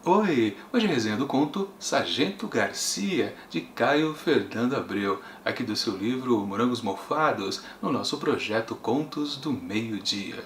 Oi, hoje é a resenha do conto Sargento Garcia, de Caio Fernando Abreu, aqui do seu livro Morangos Mofados, no nosso projeto Contos do Meio-Dia.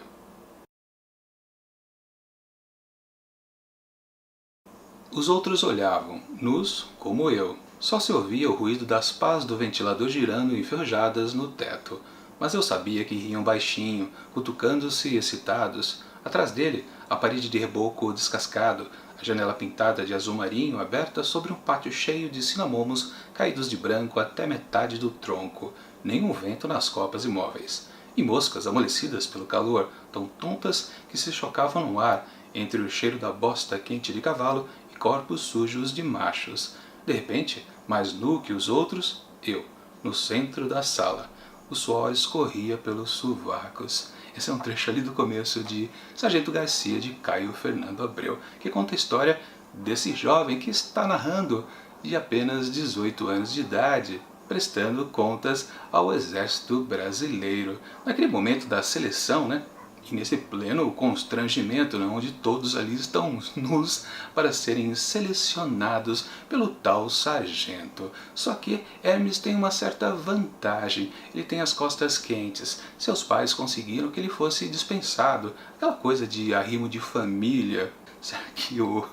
Os outros olhavam, nus como eu. Só se ouvia o ruído das pás do ventilador girando enferrujadas no teto. Mas eu sabia que riam baixinho, cutucando-se excitados. Atrás dele, a parede de reboco descascado, a janela pintada de azul marinho aberta sobre um pátio cheio de cinamomos caídos de branco até metade do tronco. Nenhum vento nas copas imóveis. E moscas amolecidas pelo calor, tão tontas que se chocavam no ar entre o cheiro da bosta quente de cavalo e corpos sujos de machos. De repente, mais nu que os outros, eu, no centro da sala. O suor escorria pelos sovacos. Esse é um trecho ali do começo de Sargento Garcia, de Caio Fernando Abreu, que conta a história desse jovem que está narrando de apenas 18 anos de idade, prestando contas ao Exército Brasileiro. Naquele momento da seleção, né? E nesse pleno constrangimento, onde todos ali estão nus para serem selecionados pelo tal sargento. Só que Hermes tem uma certa vantagem, ele tem as costas quentes. Seus pais conseguiram que ele fosse dispensado, aquela coisa de arrimo de família. Será que o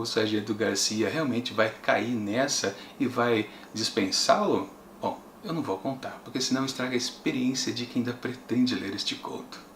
sargento Garcia realmente vai cair nessa e vai dispensá-lo? Bom, eu não vou contar, porque senão estraga a experiência de quem ainda pretende ler este conto.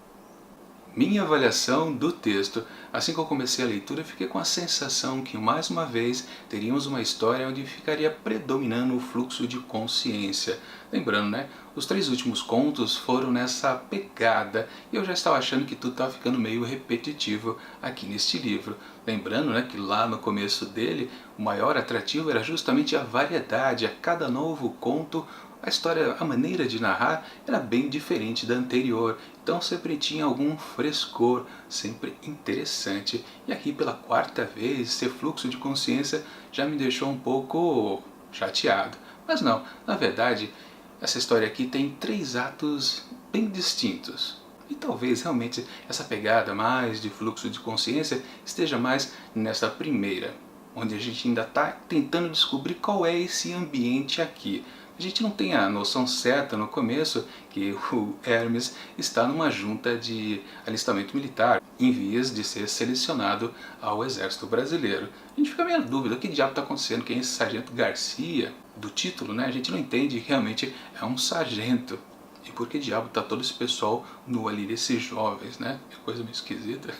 Minha avaliação do texto. Assim que eu comecei a leitura, fiquei com a sensação que, mais uma vez, teríamos uma história onde ficaria predominando o fluxo de consciência. Lembrando, né? Os 3 últimos contos foram nessa pegada e eu já estava achando que tudo estava ficando meio repetitivo aqui neste livro. Lembrando, né, que lá no começo dele, o maior atrativo era justamente a variedade. A cada novo conto, a história, a maneira de narrar era bem diferente da anterior, então sempre tinha algum frescor, sempre interessante. E aqui pela 4ª vez, esse fluxo de consciência já me deixou um pouco chateado. Mas não, na verdade, essa história aqui tem 3 atos bem distintos. E talvez realmente essa pegada mais de fluxo de consciência esteja mais nessa primeira, onde a gente ainda está tentando descobrir qual é esse ambiente aqui. A gente não tem a noção certa no começo que o Hermes está numa junta de alistamento militar, em vias de ser selecionado ao Exército Brasileiro. A gente fica meio na dúvida, o que diabo está acontecendo? Quem é esse Sargento Garcia? Do título, né? A gente não entende que realmente é um sargento. E por que diabo está todo esse pessoal nu ali, desses jovens, né? É coisa meio esquisita.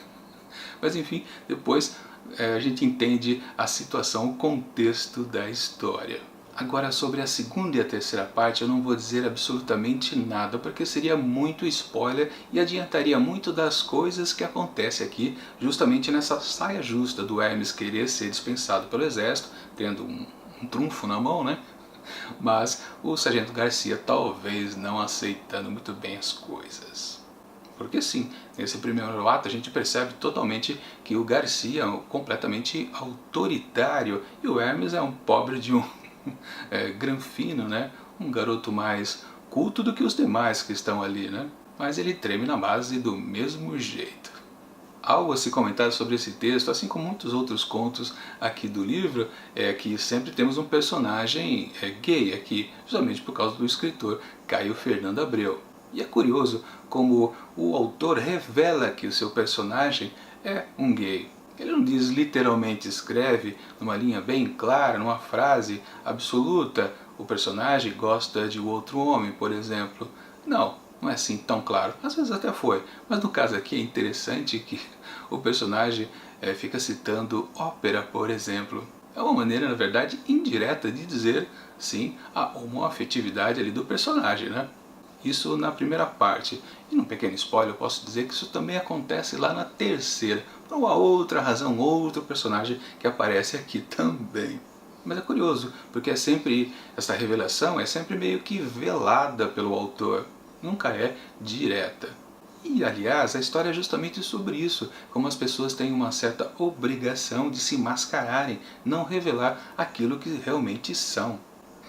Mas enfim, depois a gente entende a situação, o contexto da história. Agora, sobre a 2ª e a 3ª parte, eu não vou dizer absolutamente nada, porque seria muito spoiler e adiantaria muito das coisas que acontecem aqui, justamente nessa saia justa do Hermes querer ser dispensado pelo exército, tendo um trunfo na mão, né? Mas o Sargento Garcia talvez não aceitando muito bem as coisas. Porque sim, nesse primeiro ato a gente percebe totalmente que o Garcia é completamente autoritário e o Hermes é um pobre de um granfino, né? Um garoto mais culto do que os demais que estão ali, né? Mas ele treme na base do mesmo jeito. Algo a se comentar sobre esse texto, assim como muitos outros contos aqui do livro, é que sempre temos um personagem gay aqui, justamente por causa do escritor Caio Fernando Abreu. E é curioso como o autor revela que o seu personagem é um gay. Ele não diz literalmente, escreve numa linha bem clara, numa frase absoluta, o personagem gosta de outro homem, por exemplo. Não é assim tão claro. Às vezes até foi, mas no caso aqui é interessante que o personagem fica citando ópera, por exemplo. É uma maneira, na verdade, indireta de dizer, sim, a homoafetividade ali do personagem, né? Isso na primeira parte. E num pequeno spoiler eu posso dizer que isso também acontece lá na 3ª, por uma outra razão, outro personagem que aparece aqui também. Mas é curioso, porque essa revelação é sempre meio que velada pelo autor, nunca é direta. E aliás, a história é justamente sobre isso, como as pessoas têm uma certa obrigação de se mascararem, não revelar aquilo que realmente são.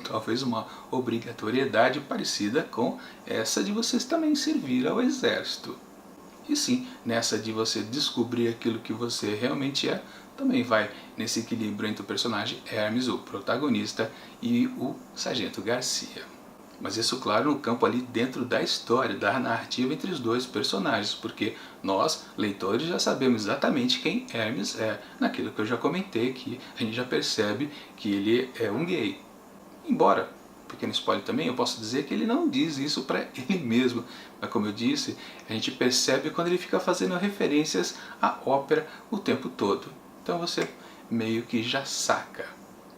Talvez uma obrigatoriedade parecida com essa de vocês também servir ao exército. E sim, nessa de você descobrir aquilo que você realmente é, também vai nesse equilíbrio entre o personagem Hermes, o protagonista, e o Sargento Garcia. Mas isso, claro, no campo ali dentro da história, da narrativa entre os dois personagens, porque nós, leitores, já sabemos exatamente quem Hermes é, naquilo que eu já comentei, que a gente já percebe que ele é um gay. Embora, pequeno spoiler também, eu posso dizer que ele não diz isso para ele mesmo, mas como eu disse, a gente percebe quando ele fica fazendo referências à ópera o tempo todo. Então você meio que já saca.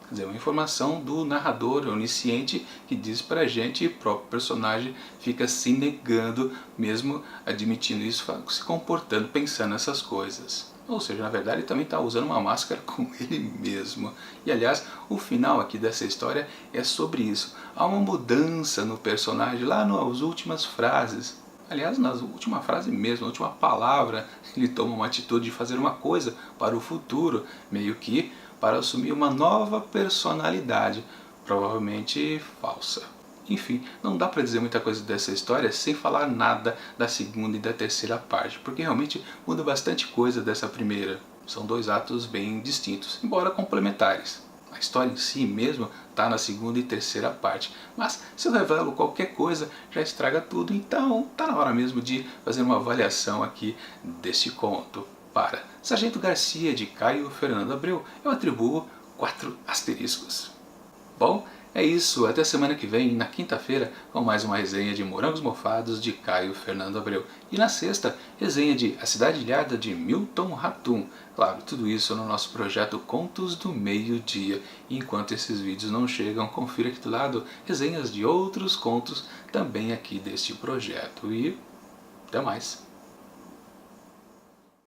Quer dizer, uma informação do narrador onisciente que diz pra gente e o próprio personagem fica se negando, mesmo admitindo isso, se comportando, pensando nessas coisas. Ou seja, na verdade ele também está usando uma máscara com ele mesmo. E aliás, o final aqui dessa história é sobre isso. Há uma mudança no personagem lá nas últimas frases. Aliás, na última frase mesmo, na última palavra, ele toma uma atitude de fazer uma coisa para o futuro, meio que para assumir uma nova personalidade, provavelmente falsa. Enfim, não dá para dizer muita coisa dessa história sem falar nada da segunda e da terceira parte, porque realmente muda bastante coisa dessa primeira. São dois atos bem distintos, embora complementares. A história em si mesmo está na segunda e terceira parte, mas se eu revelo qualquer coisa já estraga tudo, então está na hora mesmo de fazer uma avaliação aqui deste conto. Para Sargento Garcia, de Caio Fernando Abreu, eu atribuo 4 asteriscos. Bom, é isso, até semana que vem, na quinta-feira, com mais uma resenha de Morangos Mofados, de Caio Fernando Abreu. E na sexta, resenha de A Cidade Ilhada, de Milton Ratum. Claro, tudo isso no nosso projeto Contos do Meio-Dia. E enquanto esses vídeos não chegam, confira aqui do lado resenhas de outros contos também aqui deste projeto. E até mais!